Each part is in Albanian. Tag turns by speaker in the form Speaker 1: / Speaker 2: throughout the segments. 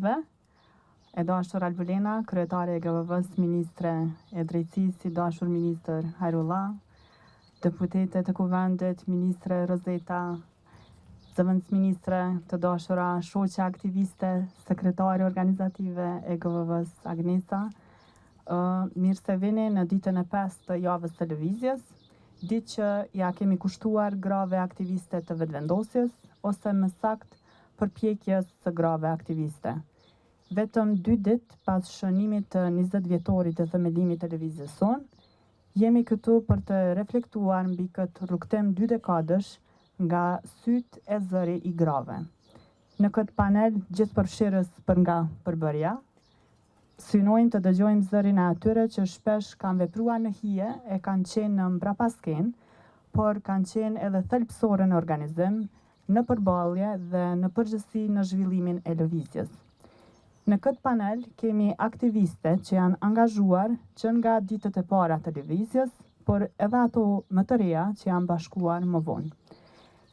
Speaker 1: deputetëve, e dashur Albulena, kryetare e GVV-s, ministre e drejtësisë, i dashur ministër Hajrullah, deputete të kuvendit, ministre Rozeta, zëvendës ministre të dashura, shoqe aktiviste, sekretare organizative e GVV-s Agnesa, mirë se vini në ditën e 5 të javës televizjes, ditë që ja kemi kushtuar grave aktiviste të vetëvendosjes, ose më saktë përpjekjes së grave aktiviste. Vetëm 2 ditë pas shënimit të 20 vjetorit të themelimit të televizjes sonë, jemi këtu për të reflektuar mbi këtë rrugtim 2 dekadësh nga sytë e zëri i grave. Në këtë panel gjithëpërfshirës për nga përbërja, synojmë të dëgjojmë zërin e atyre që shpesh kanë vepruar në hije e kanë qenë në mbrapaskenë, por kanë qenë edhe thelbësore në organizim, në përballje dhe në përgjithësi në zhvillimin e lëvizjes. Në këtë panel kemi aktiviste që janë angazhuar që nga ditët e para të lëvizjes, por edhe ato më të reja që janë bashkuar më vonë.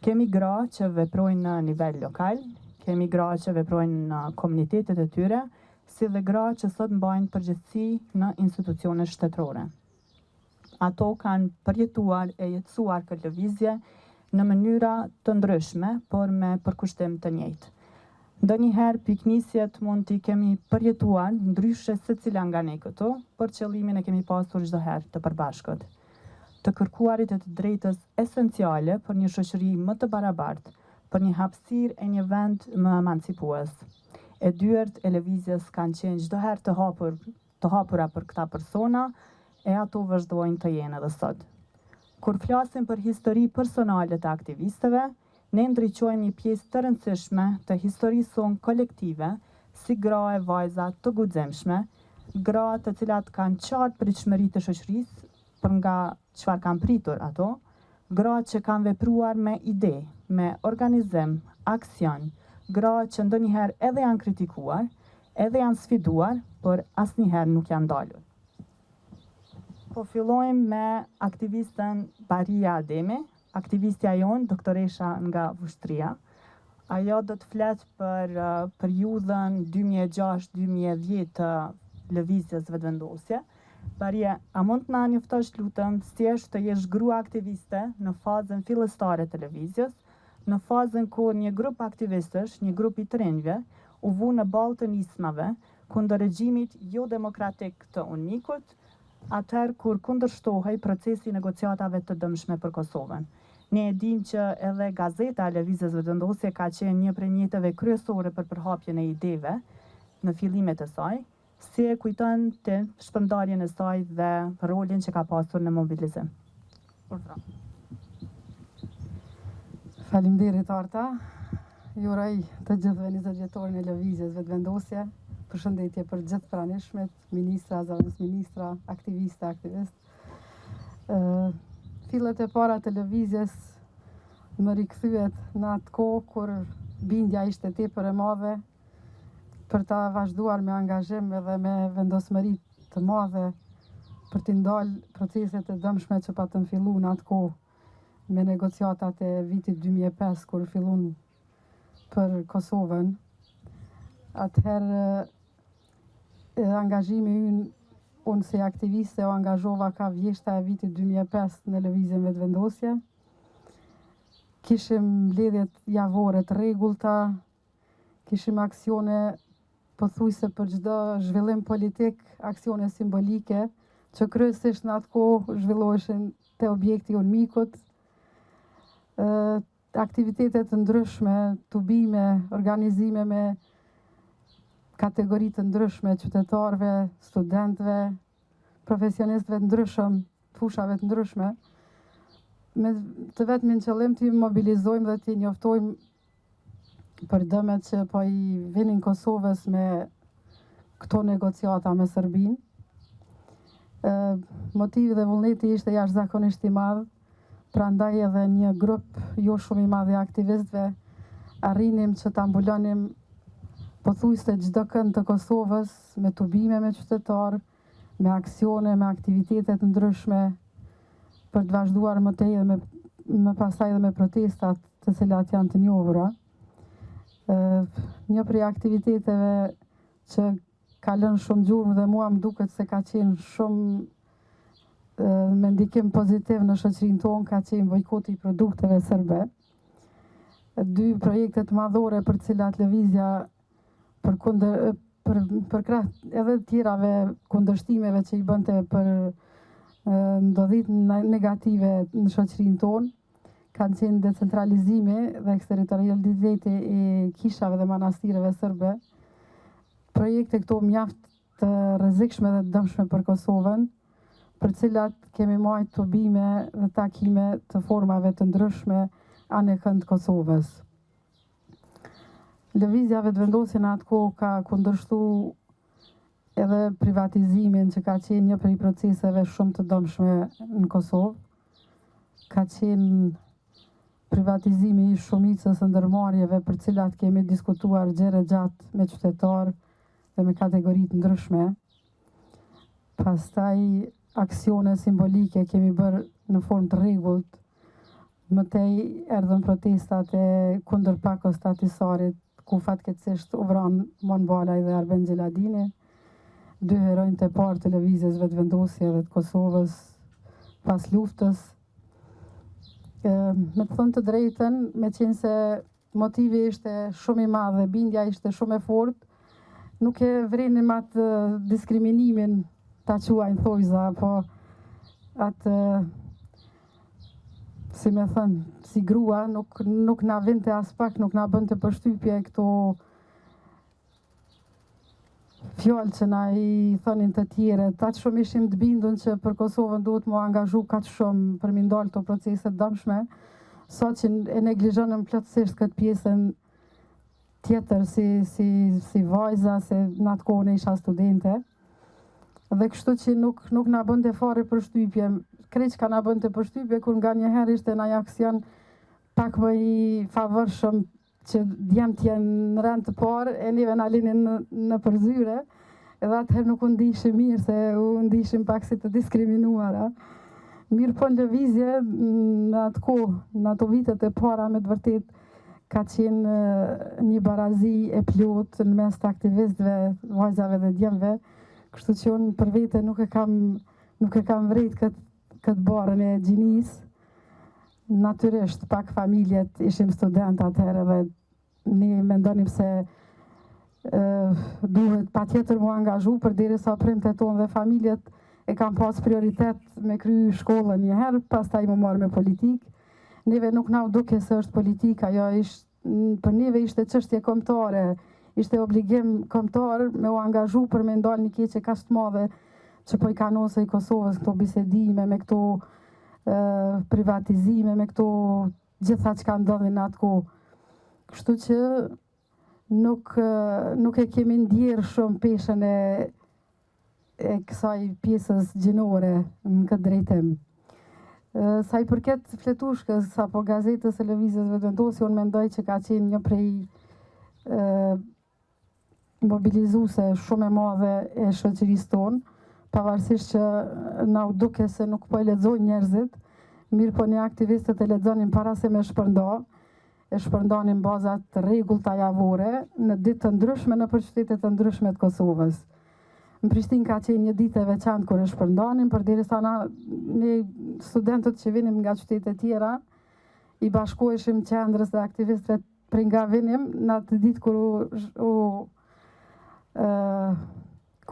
Speaker 1: Kemi gra që veprojnë në nivel lokal, kemi gra që veprojnë në komunitetet e tyre, si dhe gra që sot mbajnë përgjegjësi në institucione shtetërore. Ato kanë përjetuar e jetësuar këtë lëvizje në mënyra të ndryshme, por me përkushtim të njëjtë. Ndonjëherë piknisjet mund t'i kemi përjetuar ndryshe secila nga ne këtu, por qëllimin e kemi pasur çdo herë të përbashkët. Të kërkuarit e të drejtës esenciale për një shoqëri më të barabartë, për një hapësirë e një vend më emancipues. E dyert e lëvizjes kanë qenë çdo herë të hapura për këta persona, e ato vazhdojnë të jenë edhe sot. Kur flasim për histori personale të aktivistëve, ne ndriqojmë një pjesë të rëndësishme të historisë sonë kolektive, si gra e vajza të guximshme, gra të cilat kanë qartë pritshmëri të shoqërisë për nga çfarë kanë pritur ato, gra që kanë vepruar me ide, me organizim, aksion, gra që ndonjëherë edhe janë kritikuar, edhe janë sfiduar, por asnjëherë nuk janë dalur. Po fillojmë me aktivisten Baria Ademi, aktivistja jonë, doktoresha nga Vushtria. Ajo do të flet për periudhën 2006-2010 të lëvizjes vetëvendosje. Baria, a mund të na njoftosh lutem si është të jesh grua aktiviste në fazën fillestare të lëvizjes, në fazën kur një grup aktivistësh, një grup i të rinjve, u vu në ballë të nismave kundër regjimit jo demokratik të UNMIK-ut, atëherë kur kundërshtohej procesi negociatave të dëmshme për Kosovën. Ne e dim që edhe gazeta e lëvizjes vetëvendosje ka qenë një prej mjeteve kryesore për përhapjen e ideve në fillimet e saj, si e kujton ti shpërndarjen e saj dhe rolin që ka pasur në mobilizim.
Speaker 2: Faleminderit Arta. Ju uroj të gjithëve 20 vjetorin e lëvizjes vetëvendosje. Përshëndetje për gjithë pranishmet, ministra, zëvendës ministra, aktiviste, aktivist. Fillet e para të lëvizjes më rikthyet në atë kohë kur bindja ishte tepër e madhe për ta vazhduar me angazhim edhe me vendosmëri të madhe për t'i ndalë proceset e dëmshme që patën fillu në atë kohë me negociatat e vitit 2005 kur fillun për Kosovën. Atëherë angazhimi unë si aktiviste o angazhova ka vjeshta e vitit 2005 në lëvizjen vetëvendosje. Kishim mbledhjet javore të rregullta, kishim aksione pothuajse për çdo zhvillim politik, aksione simbolike që kryesisht në atë kohë zhvilloheshin te objekti i UNMIK-ut. Aktivitete të ndryshme, tubime, organizime me kategoritë të ndryshme, qytetarëve, studentëve, profesionistëve të ndryshëm, fushave të ndryshme, me të vetmin qëllim t'i mobilizojmë dhe t'i njoftojmë për dëmet që po i vinin Kosovës me këto negociata me Serbinë. Motivi dhe vullneti ishte jashtëzakonisht i madh, prandaj edhe një grup jo shumë i madh i aktivistëve arrinim që ta mbulonim pothuajse çdo kënd të Kosovës me tubime me qytetarë, me aksione, me aktivitete të ndryshme për të vazhduar më tej dhe më pasaj dhe me protestat të cilat janë të njohura. Një prej aktiviteteve që ka lënë shumë gjurmë dhe mua më duket se ka qenë shumë me ndikim pozitiv në shoqërinë tonë, ka qenë bojkoti i produkteve serbe. 2 projektet madhore për cilat lëvizja për krah edhe tjerave kundërshtimeve që i bënte për ndodhit negative në shoqërinë tonë, kanë qenë decentralizimi dhe eksterritorialiteti i kishave dhe manastireve serbe. Projekte këto mjaft të rrezikshme dhe të dëmshme për Kosovën, për cilat kemi marrë tubime dhe takime të formave të ndryshme anë kënd Kosovës. Lëvizja vetëvendosje në atë kohë ka kundërshtu edhe privatizimin që ka qenë një prej proceseve shumë të dëmshme në Kosovë. Ka qenë privatizimi i shumicës ndërmarrjeve për cilat kemi diskutuar gjëra gjatë me qytetarë dhe me kategoritë ndryshme. Pastaj aksione simbolike kemi bërë në formë të rregullt. Mëtej erdhën protestat e kundër pakos të Atisarit, ku fatkeqësisht u vranë Mon Balaj dhe Arben Gjeladini, 2 heronjtë e parë të lëvizjes vetëvendosje dhe të Kosovës pas luftës. Me të thënë të drejtën, me qenë se motivi ishte shumë i madh dhe bindja ishte shumë e fortë, nuk e vrenim atë diskriminimin ta quajnë thojza, po atë, si me thënë, si grua, nuk na vinte as pak, nuk na bënte përshtypje këto fjallë që na i thonin të tjerët. Aq shumë ishim të bindun që për Kosovën duhet mu angazhu kaq shumë për mi ndalë këto procese dëmshme, sa që e neglizhonëm plotësisht këtë pjesën tjetër si vajza, se në atë kohën isha studente. Dhe kështu që nuk na bënte fare përshtypje. Krejt që ka na bënte përshtypje, kur nga njëherë ishte në aksion pak më i favorshëm që djemt jenë në rend të parë, e neve na linin në përzyre, edhe atëherë nuk u ndishim mirë, se u ndishim pak si të diskriminuara. Mirë po në lëvizje, në atë kohë, në ato vitet e para me të vërtet, ka qenë një barazi e plot në mes të aktivistëve, vajzave dhe djemve, kështu që unë për vete nuk e kam vrejt këtë barën e gjinisë. Natyrisht, pak familjet ishim student atëherë dhe ne mendonim se duhet pa tjetër mu angazhu për derisa prindërit tonë dhe familjet e kam pas prioritet me kry shkollën njëherë, pastaj më marrë me politikë. Neve nuk na u duke se është politika, për neve ishte çështje kombëtare, ishte obligim kombëtar me u angazhu për me ndalë një keqe kaq të madhe që po i kanose i Kosovës këto bisedime, me këto privatizime, me këto gjitha që ka ndodhin në atë kohë. Kështu që nuk e kemi ndjerë shumë peshën e kësaj pjesës gjinore në këtë drejtim. Sa i përket fletushkës apo gazetës e lëvizjes vetëvendosje, unë mendoj që ka qenë një prej mobilizuese shumë e madhe e shoqërisë tonë, pavarësisht që na u duke se nuk po e lexojnë njerëzit, mirë po ne aktivistët e lexonin para se me shpërnda, e shpërndanin bazat të rregullta javore në ditë të ndryshme në qytete të ndryshme të Kosovës. Në Prishtinë ka qenë një ditë e veçantë kur e shpërndanin, përderisa ne studentët që vinim nga qytete tjera i bashkoheshim qendrës dhe aktivistëve prej nga vinim në atë ditë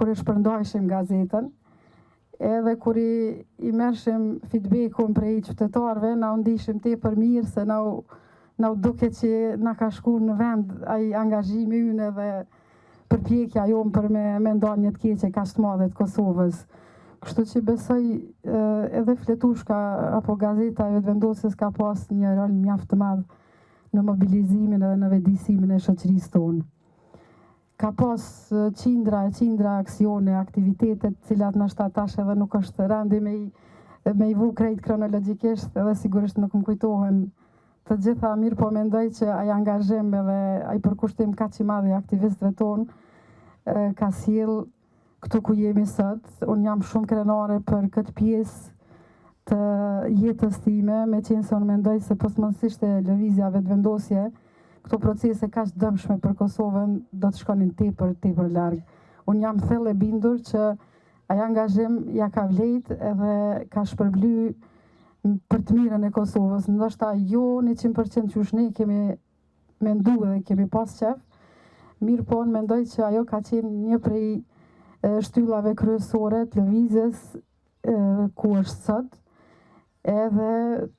Speaker 2: kur e shpërndajshim gazetën, edhe kur i merrshim feedbackun prej qytetarëve, na u ndishim tepër mirë se na u duket që na ka shku në vend ai angazhimi ynë dhe përpjekja jonë për me ndalë një të keqe kaq të madhe të Kosovës. Kështu që besoj edhe fletushka apo gazeta e vetëvendosjes ka pas një rol mjaft të madh në mobilizimin edhe në vetëdijsimin e shoqërisë tonë. Ka pas qindra aksione, aktivitetet, cilat nështë tash edhe nuk është rendi me i vu krejt kronologjikisht, edhe sigurisht nuk më kujtohen të gjitha, mirë po mendoj që ai angazhim edhe ai përkushtim kaq i madh i aktivistëve tonë ka sjell këtu ku jemi sot. Unë jam shumë krenare për këtë pjesë të jetës time, me qenë se unë mendoj se postmosisht e lëvizja vetëvendosje, këto procese kaq dëmshme për Kosovën do të shkonin tepër larg. Unë jam thellë e bindur që ai angazhim ja ka vlejt edhe ka shpërbly për të mirën e Kosovës. Ndoshta jo 100% që ne kemi mendu dhe kemi pas qef, mirë po në mendoj që ajo ka qenë një prej shtyllave kryesore të lëvizjes ku është sot, edhe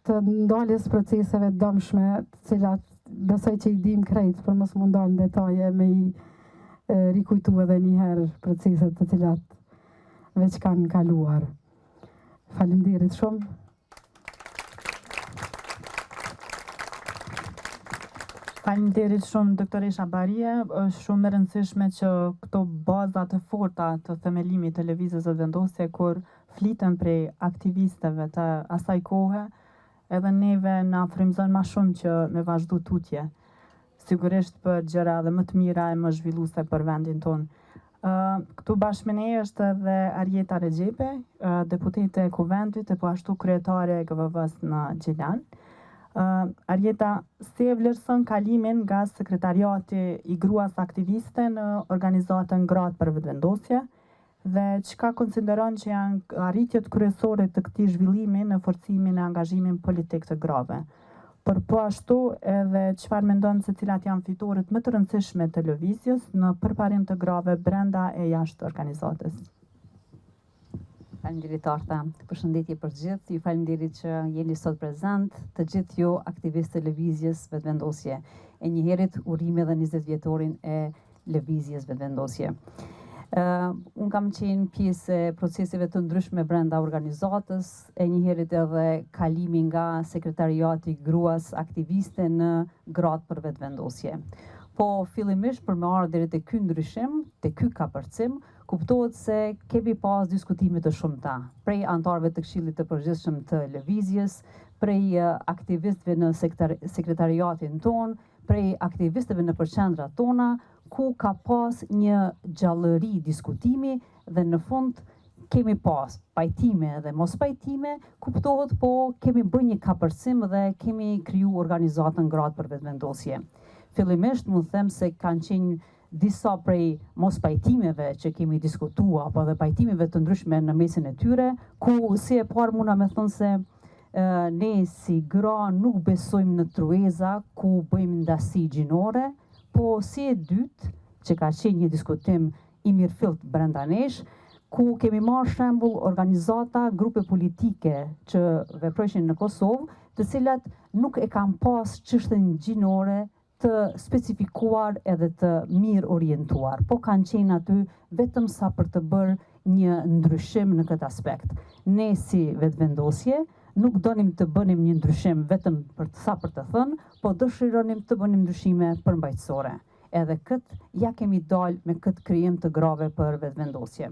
Speaker 2: të ndaljes proceseve dëmshme, të cilat besoj që i dim krejt, për mos mund dalë në detaje me i rikujtu edhe njëherë proceset të cilat veç kanë kaluar. Faleminderit shumë.
Speaker 1: Faleminderit shumë doktoresha Barie, është shumë e rëndësishme që këto baza të forta të themelimit të lëvizjes së vendosje kur flitën prej aktivistëve të asaj kohe, edhe neve na frymëzon më shumë që me vazhdu tutje. Sigurisht për gjëra edhe më të mira e më zhvilluese për vendin tonë. Këtu bashkë me ne është edhe Arjeta Rexhepi, deputete e Kuvendit e po ashtu kryetare e GVV-s në Gjilan. Arjeta, si e vlerëson kalimin nga sekretariati i gruas aktiviste në organizatën Gratë për Vetëvendosje dhe çka konsideron që janë arritjet kryesore të këtij zhvillimi në forcimin e angazhimit politik të grave? Por po ashtu edhe çfarë mendon se cilat janë fitoret më të rëndësishme të lëvizjes në përparim të grave brenda e jashtë organizatës?
Speaker 3: Faleminderit Arta, përshëndetje për gjithë, ju faleminderit që jeni sot prezent, të gjithë ju aktivistë të lëvizjes Vetëvendosje. E njëherët urime dhe 20 vjetorin e lëvizjes Vetëvendosje. Unë kam qenë pjesë e proceseve të ndryshme brenda organizatës, e njëherët edhe kalimi nga sekretariati gruas aktiviste në Gratë për Vetëvendosje. Po fillimisht për me ardhur deri te ky ndryshim, te ky kapërcim, kuptohet se kemi pas diskutime të shumta, prej antarëve të Këshillit të Përgjithshëm të Lëvizjes, prej aktivistëve në sekretariatin ton, prej aktivistëve në përqendrat tona, ku ka pas një gjallëri diskutimi dhe në fund kemi pas pajtime dhe mos pajtime, kuptohet, po kemi bërë një kapërcim dhe kemi kriju organizatën Gratë për Vetëvendosje. Fillimisht mund them se kanë qenë disa prej mos pajtimeve që kemi diskutua, apo dhe pajtimeve të ndryshme në mesin e tyre, ku si e parë muna me thonë se ne si gra nuk besojmë në trueza ku bëjmë ndasi gjinore, po si e dytë, që ka qenë një diskutim i mirëfillt brenda nesh, ku kemi marrë shembull organizata, grupe politike që veprojshin në Kosovë, të cilat nuk e kanë pas çështën gjinore të specifikuar edhe të mirë orientuar, po kanë qenë aty vetëm sa për të bërë një ndryshim në këtë aspekt. Ne si Vetëvendosje nuk donim të bënim një ndryshim vetëm për të thënë, po dëshironim të bënim ndryshime përmbajtësore. Edhe këtë ja kemi dalë me këtë krijim të grave për Vetëvendosje.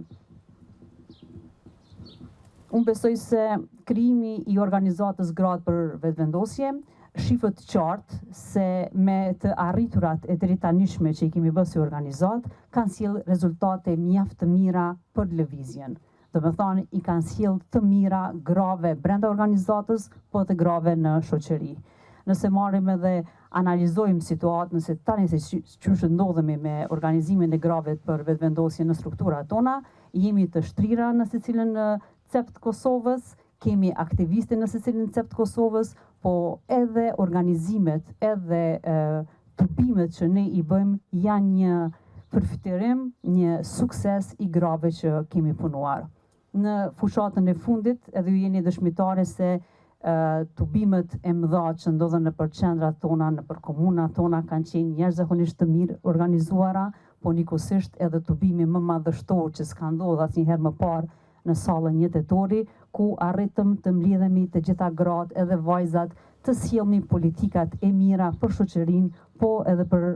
Speaker 3: Unë besoj se krijimi i organizatës Gratë për Vetëvendosje shifët qartë se me të arriturat e drejtanishme që i kemi bërë si organizat, kanë sjellë rezultate mjaft të mira për lëvizjen. Do me thonë, i kanë sjellë të mira grave brenda organizatës, po të grave në shoqëri. Nëse marrim edhe analizojmë situatën, nëse tani se çu ndodhemi me organizimin e grave për Vetëvendosje në strukturat tona, jemi të shtrira në secilin cep të Kosovës, kemi aktiviste në secilin cep të Kosovës, po edhe organizimet, edhe turpimet që ne i bëjmë janë një përfitirim, një sukses i grave që kemi punuar. Në fushatën e fundit, edhe ju jeni dëshmitare se turpimet e mëdha që ndodhen në përqendrat tona, në për komunat tona, kanë qenë jashtëzakonisht të mirë organizuara, po njëkohësisht edhe tupimi më madhështor që s'ka ndodhur asnjëherë më parë në sallën 1 tetori, ku arritëm të mbledhemi të gjitha gratë edhe vajzat të sjellnin politikat e mira për shoqërinë, po edhe për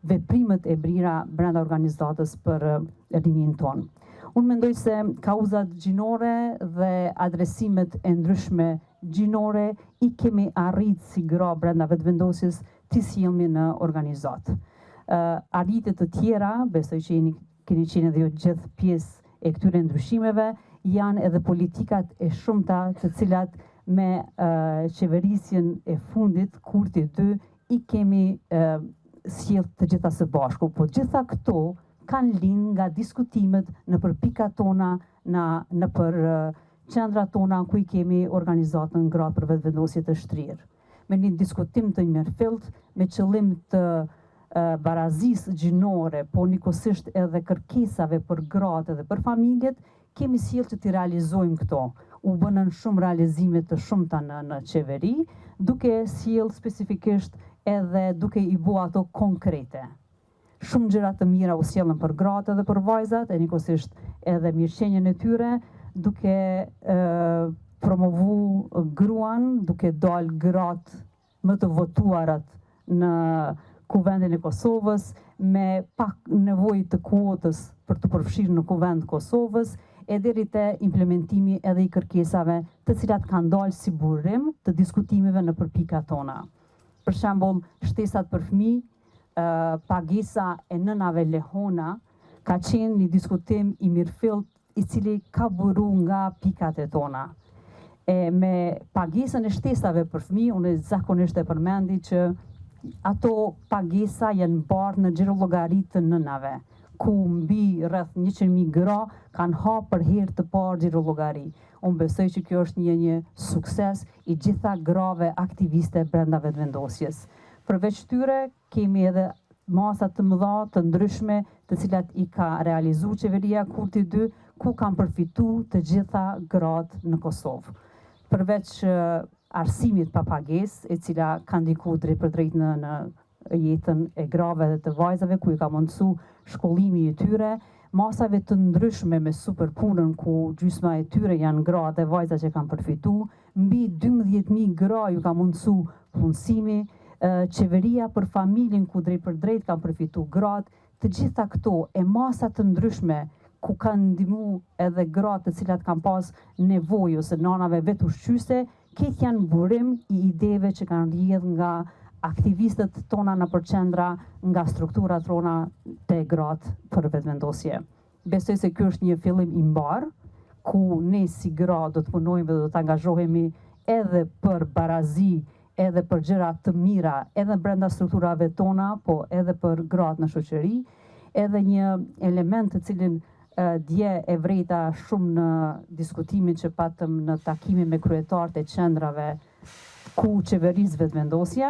Speaker 3: veprimet e brira brenda organizatës për rinin tonë. Unë mendoj se kauzat gjinore dhe adresimet e ndryshme gjinore i kemi arrit si gra brenda Vetëvendosjes të sjellni në organizatë. Arritjet të tjera, besoj që keni qenë edhe ju gjithë pjesë e këtyre ndryshimeve, janë edhe politikat e shumta të cilat me qeverisjen e fundit, Kurti 2, i kemi sjell të gjitha së bashku, po gjitha këto kanë lind nga diskutimet në për pikat tona, në për qendrat tona ku i kemi organizatën gratë për vetëvendosje të shtrirë. Me një diskutim të mirëfillt, me qëllim të barazisë gjinore, po njëkohësisht edhe kërkesave për gratë dhe për familjet, kemi sjell që t'i realizojmë këto. U bënën shumë realizime të shumta në qeveri, duke sjell specifikisht edhe duke i bua ato konkrete. Shumë gjëra të mira u sjellën për gratë dhe për vajzat, e njëkohësisht edhe mirëqenjen e tyre, duke promovu gruan, duke dal gratë më të votuarat në Kuvendin e Kosovës, me pak nevojë të kuotës për të përfshirë në Kuvend Kosovës, e deri te implementimi edhe i kërkesave të cilat kanë dalë si burim të diskutimeve në përpikat tona. Për shembull, shtesat për fëmijë, pagesa e nënave lehona, ka qenë një diskutim i mirëfillt i cili ka buru nga pikat e tona. Me pagesën e shtesave për fëmijë, unë zakonisht e përmendi që ato pagesa janë barë në xhirollogarit të nënave, ku mbi rreth 100.000 gra kanë hapë për herë të parë xhirollogari. Unë besoj që kjo është një sukses i gjitha grave aktiviste brenda vetëvendosjes. Përveç tyre, kemi edhe masa të mëdha të ndryshme të cilat i ka realizu qeveria Kurti 2, ku kanë përfitu të gjitha gratë në Kosovë. Përveç arsimit pa pagesë, e cila ka ndiku drejt për drejt në jetën e grave dhe të vajzave, ku i ka mundësu shkollimi i tyre, masave të ndryshme me superpunën ku gjysma e tyre janë gra dhe vajza që kanë përfitu, mbi 12.000 gra ju ka mundësu punësimi, qeveria për familjen ku drejt për drejt kanë përfitu gratë, të gjitha këto e masa të ndryshme ku kanë ndihmu edhe gratë të cilat kanë pas nevojë ose nanave vetë ushqyese, këtë janë burim i ideve që kanë rrjedhë nga aktivistët tona në përqendra, nga strukturat tona të gratë për vetëvendosje. Besoj se kjo është një fillim i mbar, ku ne si gra do të punojmë dhe do të angazhohemi edhe për barazi, edhe për gjëra të mira, edhe brenda strukturave tona, po edhe për gratë në shoqëri, edhe një element të cilin dje e vrejta shumë në diskutimin që patëm në takimi me kryetarët e qendrave ku qeverisë vetëvendosja,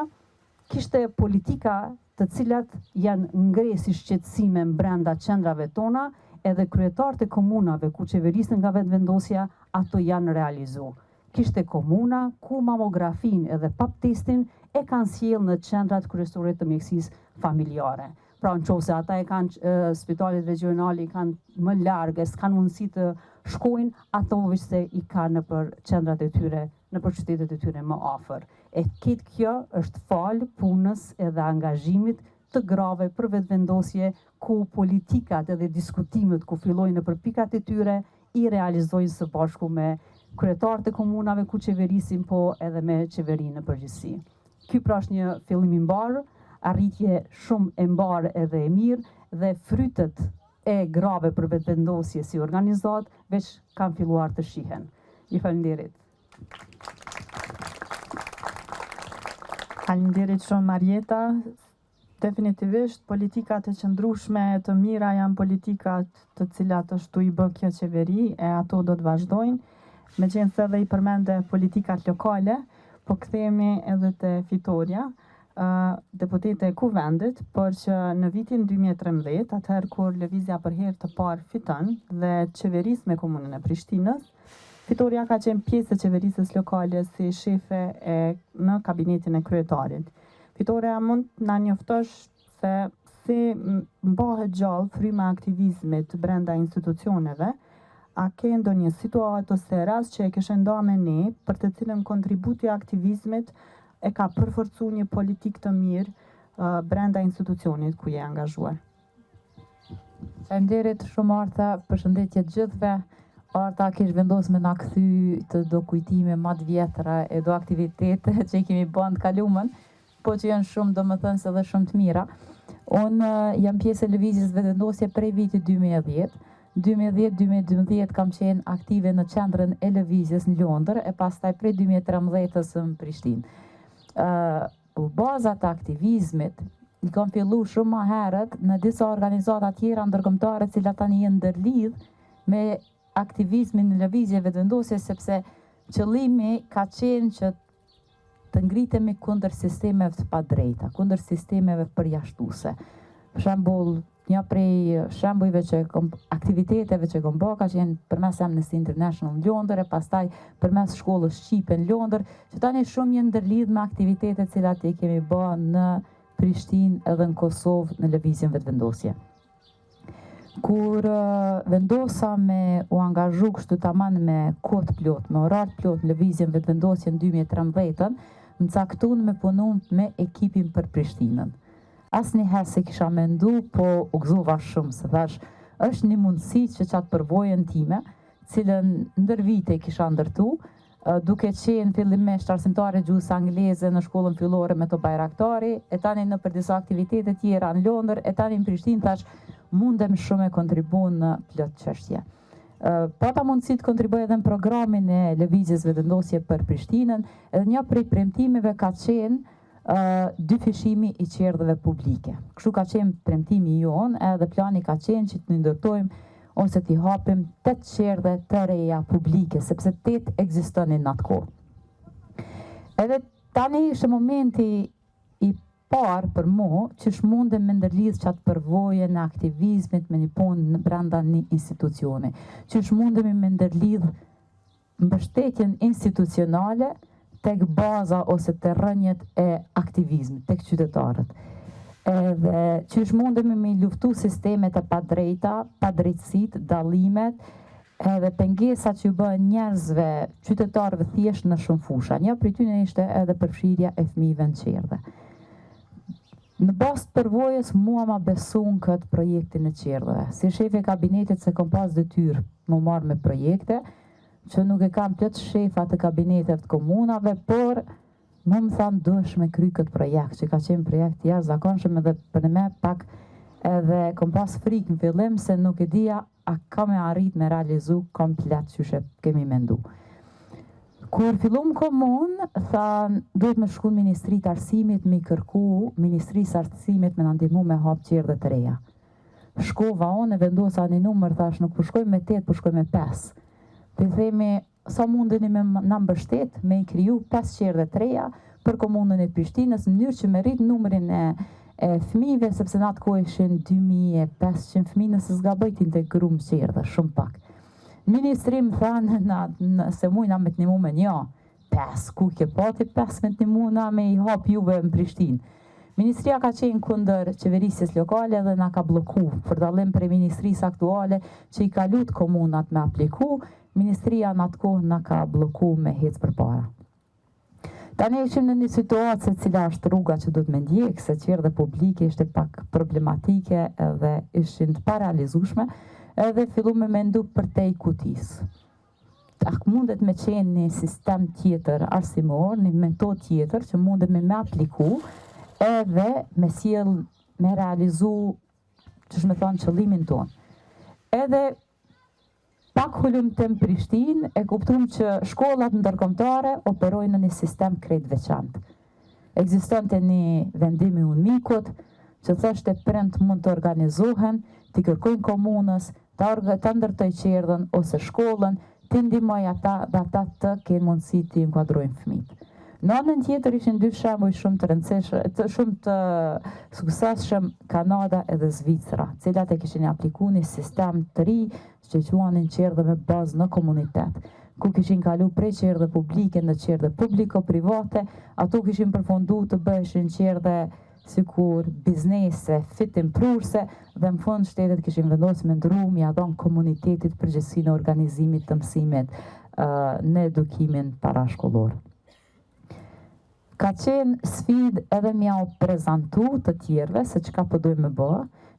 Speaker 3: kishte politika të cilat janë ngresi shqetësime brenda qendrave tona, edhe kryetarët e komunave ku qeverisën nga vetëvendosja, ato janë realizu. Kishte komuna ku mamografin edhe pap testin e kanë sjellë në qendrat kryesore të mjekësisë familjare. Pra në qovë se ata e kanë spitalit regionali, kanë më largë, s'kanë mundësi të shkojnë, ato vishse i kanë në për qendrat e tyre, në për qytetet e tyre më afër. E këtë kjo është falë punës edhe angazhimit të grave për vetëvendosje, ku politikat edhe diskutimet ku fillojnë në për pikat e tyre, i realizojnë së bashku me kryetarët e komunave ku qeverisin, po edhe me qeverinë në përgjithësi. Ky pra është një fillim i mbarë, arritje shumë e mbarë edhe e mirë, dhe frytet e grave për vetëvendosje si organizat veç kanë filluar të shihen. Ju faleminderit.
Speaker 1: Faleminderit shumë Marieta. Definitivisht politikat e qëndrueshme të mira janë politikat të cilat është i bë kjo qeveri, e ato do të vazhdojnë. Meqense edhe i përmende politikat lokale, po kthehemi edhe te fitoria. Deputete e Kuvendit, por që në vitin 2013, atëherë kur lëvizja për herë të parë fiton dhe qeverisë me komunën e Prishtinës, fitoria ka qenë pjesë e qeverisës lokale si shefe në kabinetin e kryetarit. Fitoria mund na njoftosh se si mbahet gjallë fryma aktivizmit brenda institucioneve, a ke ndonjë situatë ose rast që e ke nda me ne për të cilën kontributi i aktivizmit e ka përforcu një politik të mirë brenda institucionit ku je angazhuar?
Speaker 4: Faleminderit shumë Arta, përshëndetje të gjithëve. Arta kish vendosur me na kthy të do kujtime më të vjetra e do aktivitete që i kemi bën të kaluamën, po që janë shumë domethënëse dhe shumë të mira. Unë jam pjesë e lëvizjes vetëvendosje prej vitit 2010. 2010-2012 kam qenë aktive në qendrën e lëvizjes në Londër, e pastaj prej 2013 në Prishtinë. bazat e aktivizmit i kam fillu shumë më herët në disa organizata tjera ndërkombëtare cilat tani janë ndërlidh me aktivizmin në lëvizje vetëvendosje, sepse qëllimi ka qenë që të ngritemi kundër sistemeve të padrejta, kundër sistemeve përjashtuese. Për shembull, një prej shembujve aktiviteteve që kom bërë ka qenë përmes Amnesty International në Londër e pastaj përmes shkollës shqipe në Londër, që tani shumë janë ndërlidh me aktivitetet cilat i kemi bërë në Prishtinë edhe në Kosovë në lëvizjen vetëvendosje. Kur vendosa me u angazhu kështu tamam me kohë plot, me orar plot në lëvizjen vetëvendosje në 2013, më caktun me punu me ekipin për Prishtinën. Asnjëherë se kisha mendu, po u gëzova shumë, se thash, është një mundësi që qatë përvojën time, cilën ndër vite kisha ndërtu, duke qenë fillimisht arsimtare gjuhës angleze në shkollën fillore me të Bajraktari, e tani në për disa aktivitete tjera në Londër, e tani në Prishtinë thash, mundem shumë e kontribu në plot çështje. Pata mundësi të kontribuoj edhe në programin e lëvizjes vetëvendosje për Prishtinën, edhe një prej premtimeve ka qenë dyfishimi i qerdheve publike. Kështu ka qenë premtimi jonë, edhe plani ka qenë që të ndërtojmë ose t'i hapim 8 qerdhe të reja publike, sepse 8 ekzistonin në atë kohë. Edhe tani ishte momenti i parë për mu që mundem me ndërlidh qatë përvoje në aktivizmit me një punë në brenda një institucioni, që mundemi me ndërlidh mbështetjen institucionale tek baza ose të rënjet e aktivizmit, tek qytetarët. Edhe që mundemi me luftu sistemet e padrejta, padrejtësit, dallimet, edhe pengesat që bëhen njerëzve, qytetarëve thjesht në shumë fusha. Një prej tyre ishte edhe përfshirja e fëmijëve në qerdhe. Në bazë të përvojës mua ma besun këtë projektin e qerdheve. Si shefi e kabinetit se kom pas detyrë më marrë me projekte, që nuk e kam plot shefa të kabinetet të komunave, por më thanë duhesh me kry këtë projekt, që ka qenë projekt jashtëzakonshëm edhe për me pak edhe kom pas frikë në fillim se nuk e dija a ka me arrit me realizu komplet që kemi mendu. Kur fillum komunë, thanë duhet me shku në Ministritë Arsimit me i kërku Ministrisë Arsimit me në ndihmu me hap qerdhe të reja. Shkova unë e vendosa një numër, thash nuk përshkoj me 8, përshkoj me 5. Për themi, sa mundeni me në mbështet, me i kriju 5 qerdhe të reja për komunën e Prishtinës, në mënyrë që me rritë numërin e fëmijëve, sepse në atë kohë ishin 2500 fëmijë, nëse s'gabojtin të grum qerdhe, shumë pak. Ministrim thanë se mujna me të një mume, jo, 5, ku ke pati 5 me të një muna me i hap juve në Prishtinë. Ministria ka qenë kundër qeverisjes lokale dhe na ka bloku, për dallim prej ministrisë aktuale që i ka lut komunat me apliku, Ministria në atë kohë na ka bloku me hec për para. Tani ishim në një situatë se cila është rruga që duhet me ndjekë, se qerdhe publike ishte pak problematike edhe ishin të parealizueshme, edhe fillu me mendu për te i kutis. Ak mundet me qenë një sistem tjetër arsimor, një metod tjetër që mundet me apliku, edhe me sjell me realizu që shme thonë qëllimin tonë. Edhe pak hulum të në Prishtinë e kuptum që shkollat ndërkombëtare operojnë në një sistem krejt veçantë. Ekzistonte një vendimi UNMIK-ut që thoshte print mund të organizohen, të kërkojnë komunës, të ndërtoj qerdhen ose shkollën, të ndihmoj ata dhe ata të kenë mundësi të inkuadrojnë fëmijët. Në anën tjetër ishin dy shembuj shumë të rëndësishëm, shumë të suksesshëm, Kanada edhe Zvicra, cilat e kishin aplikuar një sistem të ri që quanin qerdhe me bazë në komunitet, ku kishin kalu prej qerdhe publike në qerdhe publiko-private, ato kishin përfundu të bëheshin qerdhe sikur biznese, fitim prurse, dhe në fund shtetet kishin vendosur me ndru mi adhon komunitetit përgjegjësinë e organizimit të mësimit në edukimin parashkollor. Ka qenë sfidë edhe mja o prezentu të tjerve se çka po dojmë me bë,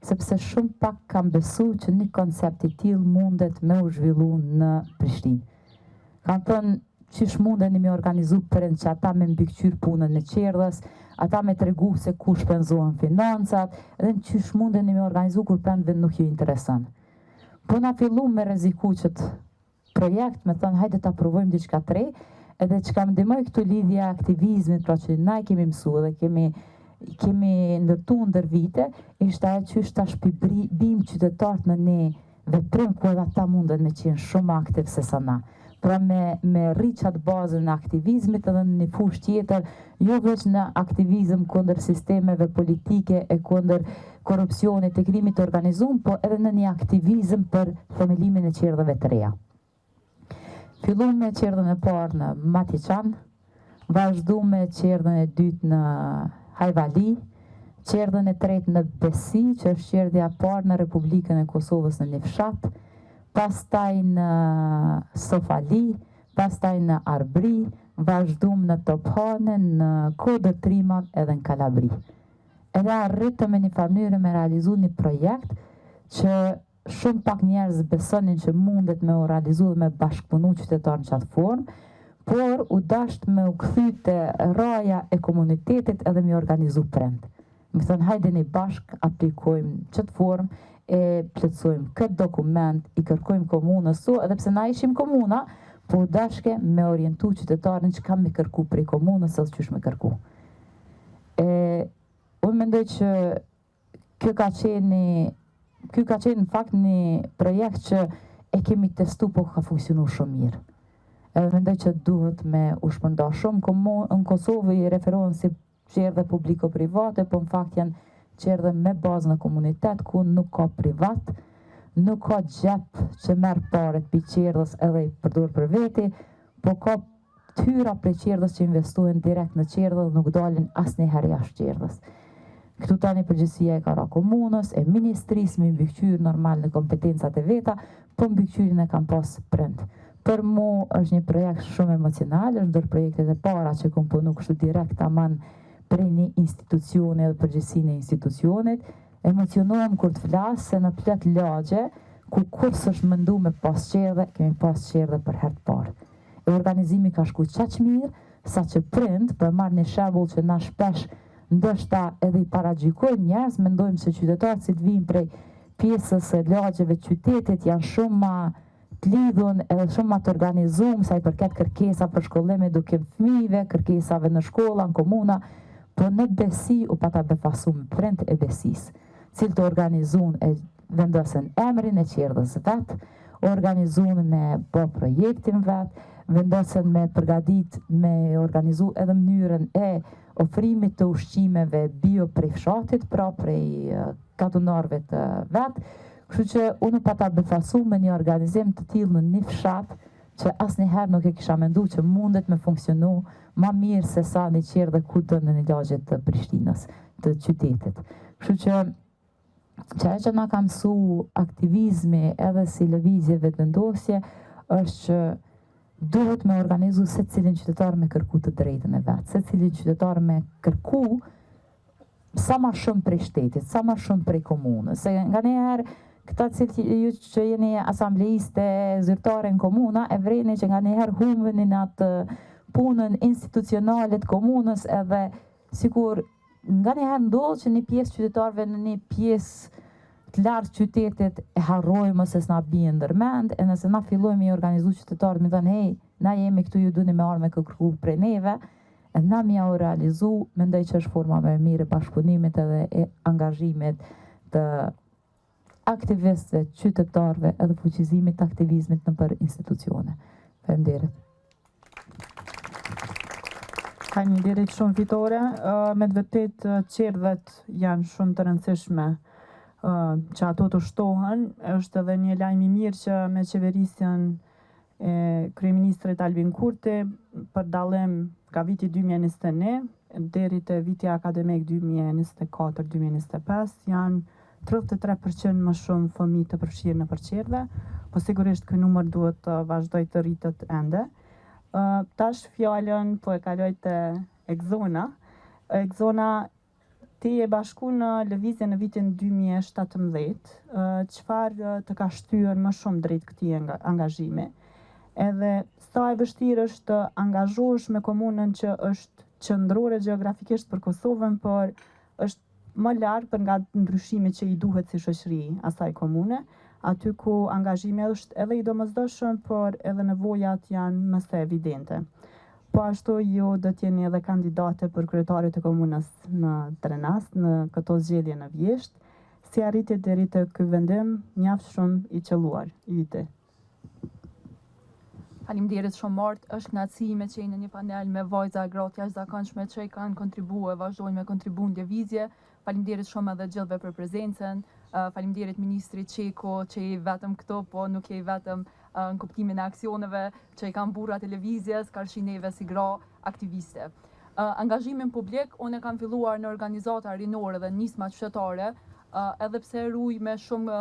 Speaker 4: sepse shumë pak kam besu që një koncept i tillë mundet me u zhvillu në Prishtinë. Kanë thënë qish mundeni me organizu përën që ata me mbikëqyr punën në qerdhes, ata me tregu se ku shpenzohen financat, edhe qish mundeni me organizu kur prandve nuk ju intereson. Po na fillu me rreziku qët projekt, me thënë hajde ta provojmë diçka të re, Edhe që kam ndihmoj këtu lidhja aktivizmit, pra që na i kemi mësu dhe kemi ndërtu ndër vite, ishte ajo që është tash bim qytetarët në ne veprim ku edhe ata mundet me qenë shumë aktiv se sa na. Pra me rrit qatë bazën në aktivizmit edhe në një fushë tjetër, jo veç në aktivizm kundër sistemeve politike e kundër korupcionit e krimit të organizuar, po edhe në një aktivizm për themelimin e qerdheve të reja. Fillu me qerdhën e parë në Matiqan, vazhdu me qerdhën e dytë në Hajvali, qerdhën e tretë në Besi, që është qerdhja parë në Republikën e Kosovës në një fshat, pastaj në Sofali, pastaj në Arbri, vazhdum në Tophane, në Kodër Trimav edhe në Kalabri. Edhe arritëm me një mënyrë me realizu një projekt që shumë pak njerëz besonin që mundet me u realizu dhe me bashkëpunu qytetarë në qatë formë, por u dasht me u kthy te raja e komunitetit edhe me organizu prend. Me thënë, hajde një bashk, aplikojmë qëtë formë, e plotësojmë këtë dokument, i kërkojmë komunës su, edhe pse na ishim komuna, po u dashke me orientu qytetarin që kam me kërku prej komunës, se qysh me kërku. Unë mendoj që kjo ka qenë në fakt një projekt që e kemi testu, po ka funksionu shumë mirë. Edhe mendoj që duhet me u shpërnda shumë. Në Kosovë i referohen si qerdhe publiko-private, po në fakt janë qerdhe me bazë në komunitet, ku nuk ka privat, nuk ka gjep që merë paret për qerdhës edhe i përdur për veti, po ka tyra për qerdhës që investohen direkt në qerdhë dhe nuk dalin asë një herë jashtë qerdhës. Këtu tani përgjësia e kara komunës, e ministrisë me mbikëqyrë normal në kompetencat e veta, po mbikëqyrin e kam pas prind. Për mu është një projekt shumë emocional, është ndër projektet e para që kom punu kështu direkt aman prej një institucione dhe përgjësinë e institucionit. Emocionohem kur të flasë se në plot lagje, ku kurs është mëndu me pas qerdhe, kemi pas qerdhe për herë të parë. E organizimi ka shku qaq mirë, sa që prind, për marrë një shembull që na shpesh ndoshta edhe i paragjykojmë njerëz, mendojmë se qytetarët si të vinë prej pjesës e lagjeve qytetit janë shumë ma të lidhun edhe shumë ma të organizuar sa i përket kërkesa për shkollim edukim fëmijëve, kërkesave në shkolla, në komuna, po në Besi u pata befasu me prind e Besis, cilë të organizun e vendosen emrin e qerdhës vetë, organizun me bo projektin vetë, vendosen me përgadit me organizu edhe mënyrën e ofrimit të ushqimeve bio prej fshatit, pra prej katunarve të vetë, kështu që unë pata befasu me një organizim të tillë në një fshat që asnjëherë nuk e kisha mendu që mundet me funksionu ma mirë se sa një qerdhe kudo në një lagje të Prishtinës, të qytetit. Kështu që që na ka mësu aktivizmi edhe si lëvizje vetëvendosje është që duhet me organizu se cilin qytetar me kërku të drejtën e vetë, se cilin qytetar me kërku sa ma shumë prej shtetit, sa ma shumë prej komunës. Se nga njëherë, këta cilë ju që jeni asambleiste, zyrtare në komuna, e vreni që nga njëherë humbeni në atë punën institucionalit komunës edhe sikur nga njëherë ndodhë që një pjesë qytetarve në një pjesë të lartë qytetit e harrojmë ose s'na bie ndërmend, e nëse na fillojmë i organizu qytetarët, mi thënë, hej, na jemi këtu, ju duni me arme kërku prej neve, e na mi ja u realizu, mendoj që është forma me mirë e bashkëpunimit edhe e angazhimit të aktivistëve, qytetarëve edhe fuqizimit të aktivizmit në për institucione. Faleminderit.
Speaker 1: Faleminderit shumë Fitore. Me të vërtet qerdhet janë shumë të rëndësishme që ato të shtohen. Është edhe një lajm i mirë që me qeverisjen e kryeministrit Albin Kurti për dallim nga viti 2021 deri te viti akademik 2024-2025 janë 33% më shumë fëmijë të përfshirë në qerdhe, po sigurisht ky numër duhet të vazhdojë të rritet ende. Tash fjalën po e kaloj te Ekzona. Ekzona ti e bashku në lëvizje në vitin 2017, çfarë të ka shtyer më shumë drejt këtij angazhimi? Edhe sa e vështirë është të angazhohesh me komunën që është qendrore gjeografikisht për Kosovën, por është më larg për nga ndryshimit që i duhet si shoqëri asaj komune, aty ku angazhimi është edhe i domosdoshëm, por edhe nevojat janë më së evidente. Po ashtu ju do t'jeni edhe kandidate për kryetarit të komunës në Drenas, në këto zgjedhje në Vjesht. Si arritjet deri te ky vendim mjaft shumë i qelluar i vite.
Speaker 5: Faleminderit shumë Mart, është kënaqësi me qenë në një panel me vajza e gratë jashtëzakonshme që kanë kontribuar, vazhdojnë me kontribu në lëvizje. Faleminderit shumë edhe gjithëve për prezencën. Faleminderit ministrit Qeko që i vetëm këto, po nuk je vetëm në kuptimin e aksioneve që i kanë burra televizjes, karshineve si gra aktiviste. Angazhimin publik, unë e kam filluar në organizata rinore dhe nisma qytetare, edhe pse ruj me shumë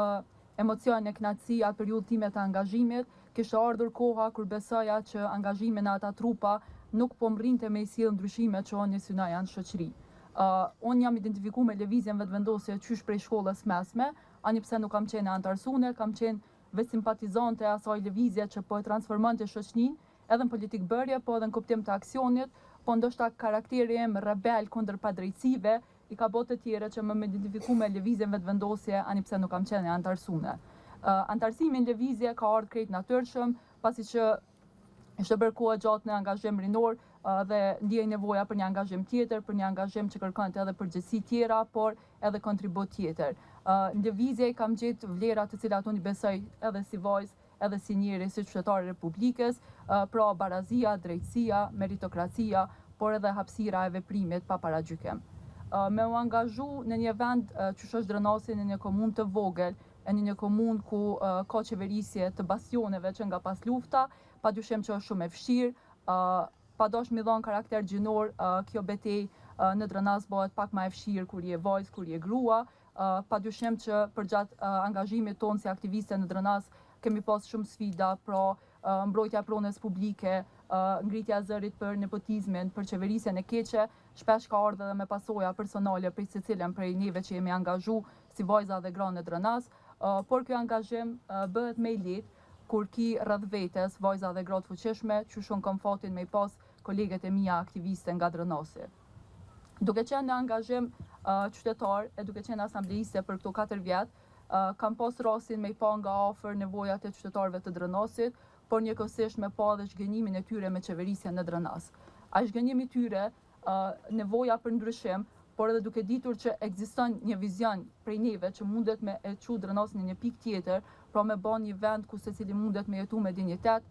Speaker 5: emocion e kënaqësi atë periudhë time të angazhimit, kishte ardhur koha kur besoja që angazhimi në ata trupa nuk po mrinte me i sjellë ndryshime që unë synoja në shoqëri. Unë jam identifikuar me lëvizjen vetëvendosje qysh prej shkollës mesme, ani pse nuk kam qenë anëtarsune, kam qenë vetë simpatizante e asaj lëvizje që po e transformonte shoqërinë, edhe në politikë bërje, po edhe në kuptim të aksionit, po ndoshta karakteri im rebel kundër padrejtësive i ka botë të tjere që më identifiku me lëvizjen vetëvendosje, ani pse nuk kam qenë anëtarsune. Anëtarsimi në lëvizje ka ardhur krejt natyrshëm, pasi që ishte bërë kohë gjatë në angazhim rinor dhe ndjej nevoja për një angazhim tjetër, për një angazhim që kërkonte edhe përgjegjësi tjera, por edhe kontribut tjetër. Në lëvizje kam gjetë vlera të cilat unë i besoj edhe si vajzë, edhe si njeri, si qytetare e Republikës, pra barazia, drejtësia, meritokracia, por edhe hapësira e veprimit pa paragjykim. Me u angazhu në një vend që është Drenasi, në një komunë të vogël, në një komunë ku ka qeverisje të bastioneve që nga pas lufta, padyshim që është shumë e vështirë, pa dosh mi dhon karakter gjinor, kjo betej në Drenas bëhet pak ma e vështirë kur je vajzë, kur je grua, padyshim që përgjatë angazhimit tonë si aktiviste në Drenas kemi pas shumë sfida, pra mbrojtja e pronës publike, ngritja e zërit për nepotizmin, për qeverisjen e keqe, shpesh ka ardhur edhe me pasoja personale prej secilën prej neve që jemi angazhu si vajza dhe gra në Drenas, por kjo angazhim bëhet më i lehtë kur ki rreth vetes vajza dhe gra të fuqishme, që shumë kam fatin me i pas kolegët e mia aktiviste nga Drenasi. Duke qenë në angazhim qytetar e duke qenë asambleiste për këto 4 vjet, kam pas rastin me i pa nga afër nevojat e qytetarëve të Drenasit, por njëkohësisht me pa dhe zhgënjimin e tyre me qeverisjen në Drenas. A zhgënjimi tyre, nevoja për ndryshim, por edhe duke ditur që ekziston një vizion prej neve që mundet me e çu Drenasin në një pikë tjetër, pra me bën një vend ku secili mundet me jetu me dinjitet,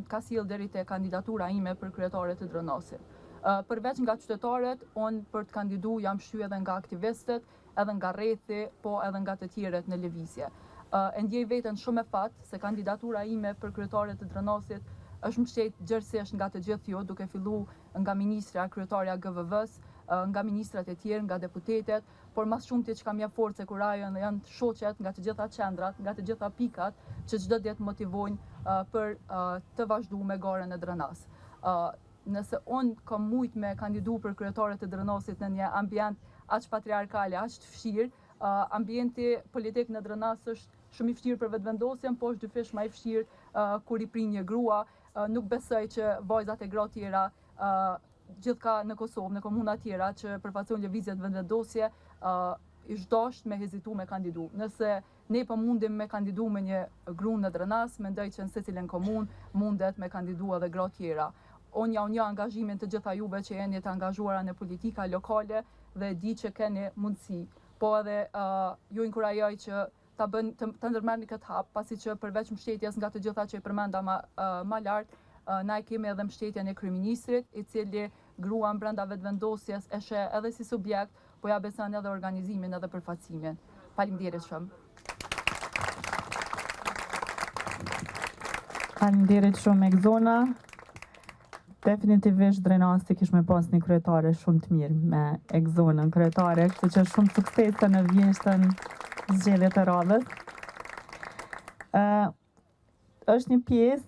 Speaker 5: ka sjell deri te kandidatura ime për kryetare të Drenasit. Përveç nga qytetarët, unë për të kandidu jam shty edhe nga aktivistët, edhe nga rrethi, po edhe nga të tjerët në lëvizje. E ndjej veten shumë e fat se kandidatura ime për kryetare të Drenasit është mbështet gjërësisht nga të gjithë ju, duke fillu nga ministra, kryetarja GVV-s, nga ministrat e tjerë, nga deputetet, por mas shumti që kam ja force kur janë shoqet nga të gjitha qendrat, nga të gjitha pikat, që çdo ditë motivojnë për të vazhduar me garën e Drenas. Nëse unë kam mujt me kandidu për kryetare të Drenasit në një ambient aq patriarkale, aq të fshirë, ambienti politik në Drenas është shumë i vështirë për vetëvendosjen, po është dyfish më i vështirë kur i prin një grua. Nuk besoj që vajzat e gra tjera gjithka në Kosovë, në komuna tjera që përfaqësojnë lëvizjet vetëvendosje, ish dasht me hezitu me kandidu. Nëse ne po mundim me kandidu me një grunë në Drenas, mendoj që në secilën komunë mundet me kandidu edhe gra tjera. Unë ja unë angazhimin të gjitha juve që jeni të angazhuara në politika lokale dhe di që keni mundësi, po edhe ju inkurajoj që të ndërmerrni këtë hap, pasi që përveç mbështetjes nga të gjitha që i përmenda ma lart, na e kemi edhe mbështetjen e kryeministrit, i cili gruan brenda vetëvendosjes e sheh edhe si subjekt, po ja beson edhe organizimin edhe përfaqësimin. Faleminderit shumë.
Speaker 1: Faleminderit shumë Egzona. Definitivisht Drenasi kish me pas një kryetare shumë të mirë me Egzonën kryetare, kështu që shumë suksese në Vjeshtën zgjedhjet e radhës. Është një pjesë,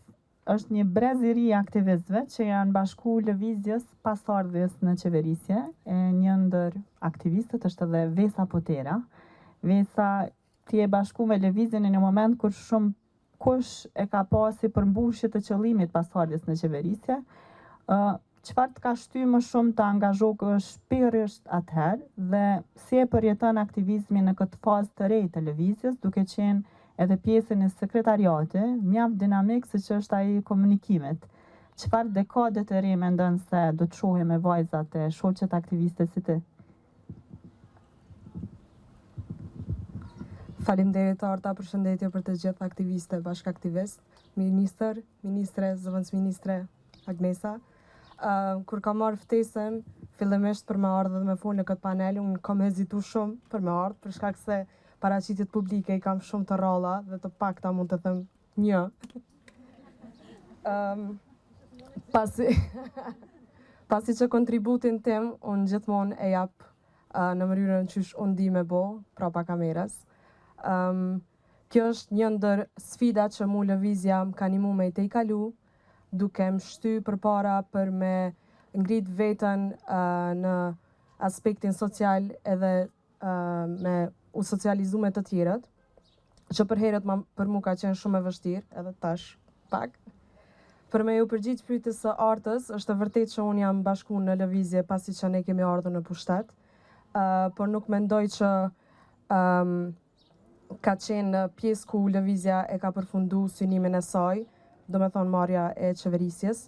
Speaker 1: është një brez i ri aktivistëve që janë bashku lëvizjes pasardhjes në qeverisje. Një ndër aktivistët është edhe Vesa Potera. Vesa ti e bashku me lëvizjen në një moment kur shumë kush e ka pasi përmbushje të qëllimit pasardhjes në qeverisje. Çfarë të ka shty më shumë të angazhohesh shpirtërisht atëherë dhe si e përjeton aktivizmin në këtë fazë të re të lëvizjes, duke qenë edhe pjesën e sekretariatit, mjaft dinamik siç është ai komunikimet. Çfarë dekade të ri mendon se do të shohim me vajzat e shoqet aktiviste si ti?
Speaker 6: Faleminderit Arta, përshëndetje për të gjithë aktiviste, bashkaktivist, ministre, zëvendësministre Agnesa. Kur kam marrë ftesën, fillimisht për me ardhur dhe me folë në këtë panel, unë kam hezitu shumë për me ardhur, për shkak se paraqitjet publike i kam shumë të rralla dhe të pakta mund të them një. Pasi që kontributin tim, unë gjithmonë e jap në mënyrën qysh unë di me bo, prapa kamerës. Kjo është një ndër sfidat që mu lëvizja më ka nimu me i te i kalu, duke më shty përpara për me ngrit vetën në aspektin social edhe me u socializu me të tjerët, që për herët për mu ka qenë shumë e vështirë, edhe tash pak. Për me ju përgjigj pyetjes së Artës, është e vërtetë që unë jam bashku në lëvizje pasi që ne kemi ardhur në pushtet, por nuk mendoj që ka qenë pjesë ku lëvizja e ka përfundu synimin e saj, do me thonë marrja e qeverisjes.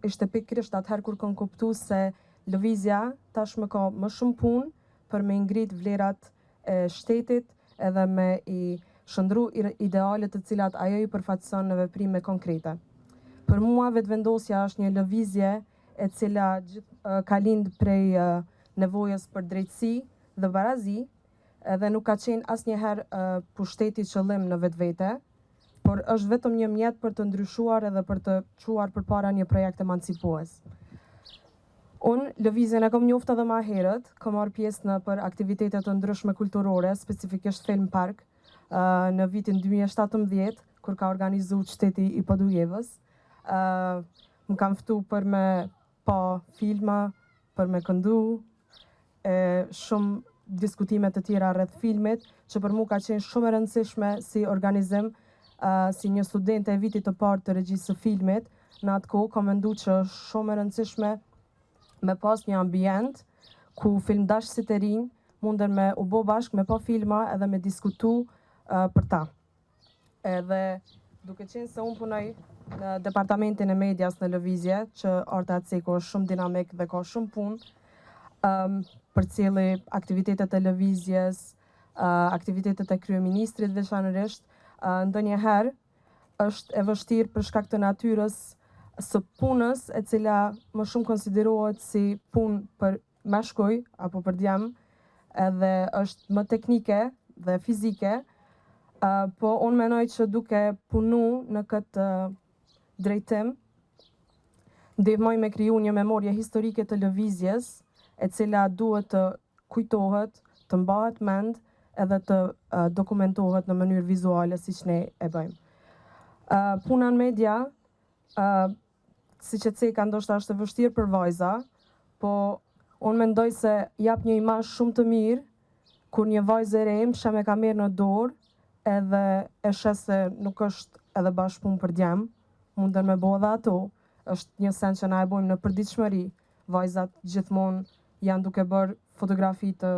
Speaker 6: Ishte pikërisht atëherë kur kam kuptu se lëvizja tashmë ka më shumë punë për me ngrit vlerat e shtetit edhe me i shëndru idealet të cilat ajo i përfaqëson në veprime konkrete. Për mua vetëvendosja është një lëvizje e cila ka lind prej nevojës për drejtësi dhe barazi, edhe nuk ka qenë asnjëherë pushteti qëllim në vetvete, por është vetëm një mjet për të ndryshuar edhe për të çuar përpara një projekt emancipues. Unë lëvizjen e kam njoftë edhe më herët, kam marrë pjesë në për aktivitete të ndryshme kulturore, specifikisht Film Park, në vitin 2017, kur ka organizuar qyteti i Podujevës. Më kam ftu për me pa filma, për me këndu, shumë diskutime të tjera rreth filmit, që për mu ka qenë shumë e rëndësishme si organizim, si një studente e vitit të parë të regjisë së filmit. Në atë kohë kam mendu që është shumë e rëndësishme me pas një ambient ku filmdashësit e rinj munden me u bo bashkë me pa filma edhe me diskutu për ta. Edhe duke qenë se unë punoj në departamentin e medias në lëvizje, që Arta Ceko është shumë dinamik dhe ka shumë punë, për cili aktivitetet e lëvizjes, aktivitetet e kryeministrit veçanërisht, ndonjëherë është e vështirë për shkak të natyrës së punës, e cila më shumë konsiderohet si punë për mashkuj apo për djem, edhe është më teknike dhe fizike, po unë menoj që duke punu në këtë drejtim, ndihmoj me kriju një memorje historike të lëvizjes, e cila duhet të kujtohet, të mbahet mend, edhe të dokumentohet në mënyrë vizuale siç ne e bëjmë. Puna në media, siç e ceka ndoshta është e vështirë për vajza, po unë mendoj se jap një imazh shumë të mirë kur një vajzë e re mshem e ka merr në dorë edhe e shes se nuk është edhe bashkë punë për djem, munden me bo edhe ato, është një sen që na e bojmë në përditshmëri, vajzat gjithmonë janë duke bërë fotografi të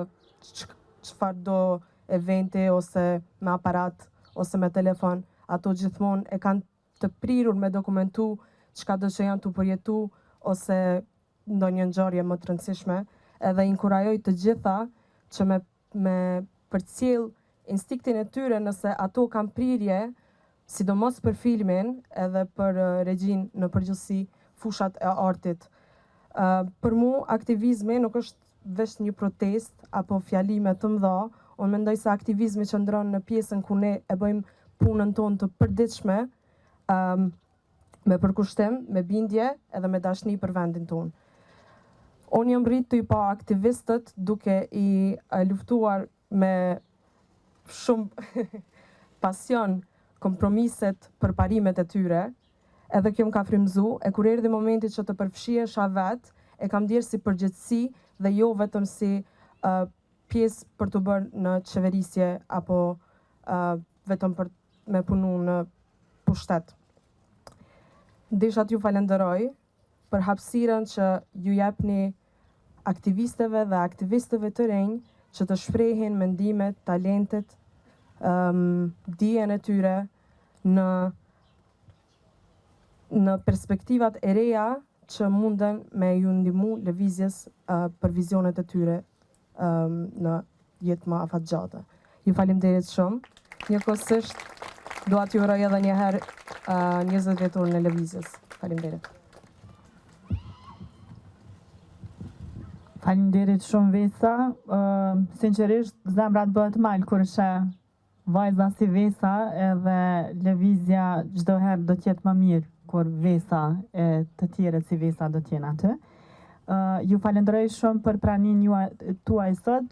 Speaker 6: çfarë do eventi ose me aparat ose me telefon, ato gjithmonë e kanë të prirur me dokumentu çka do që janë të përjetu ose ndonjë ngjarje më të rëndësishme, edhe inkurajoj të gjitha që me përcjell instiktin e tyre nëse ato kanë prirje, sidomos për filmin edhe për regjin në përgjithësi fushat e artit. Për mu, aktivizmi nuk është vetëm një protest apo fjalime të mëdha, unë mendoj se aktivizmi qëndron në pjesën ku ne e bëjmë punën tonë të përditshme, me përkushtim, me bindje edhe me dashni për vendin tonë. Unë jam rritë të i pa aktivistët duke i luftuar me shumë pasion kompromiset për parimet e tyre, edhe kjo më ka frymëzu, e kur erdhi momenti që të përfshihesha vetë, e kam ndjerë si përgjithësi dhe jo vetëm si pjesë për të bërë në qeverisje apo vetëm për me punu në pushtet. Desha t'ju falenderoj për hapësirën që ju jepni aktivisteve dhe aktivistëve të rinj që të shprehin mendimet, talentet, dijen e tyre në perspektivat e reja që munden me ju ndihmu lëvizjes për vizionet e tyre në jetë më afatgjate. Ju faleminderit shumë. Njëkohësisht dua t'ju uroj edhe një herë 20 vjetorin e lëvizjes. Faleminderit.
Speaker 1: Faleminderit shumë Vesa. Sinqerisht zemra të bëhet mal kur sheh vajza si Vesa, edhe lëvizja çdo herë do t'jetë më mirë kur Vesa e të tjerët si Vesa do t'jenë aty. Ju falenderoj shumë për praninë tuaj sot.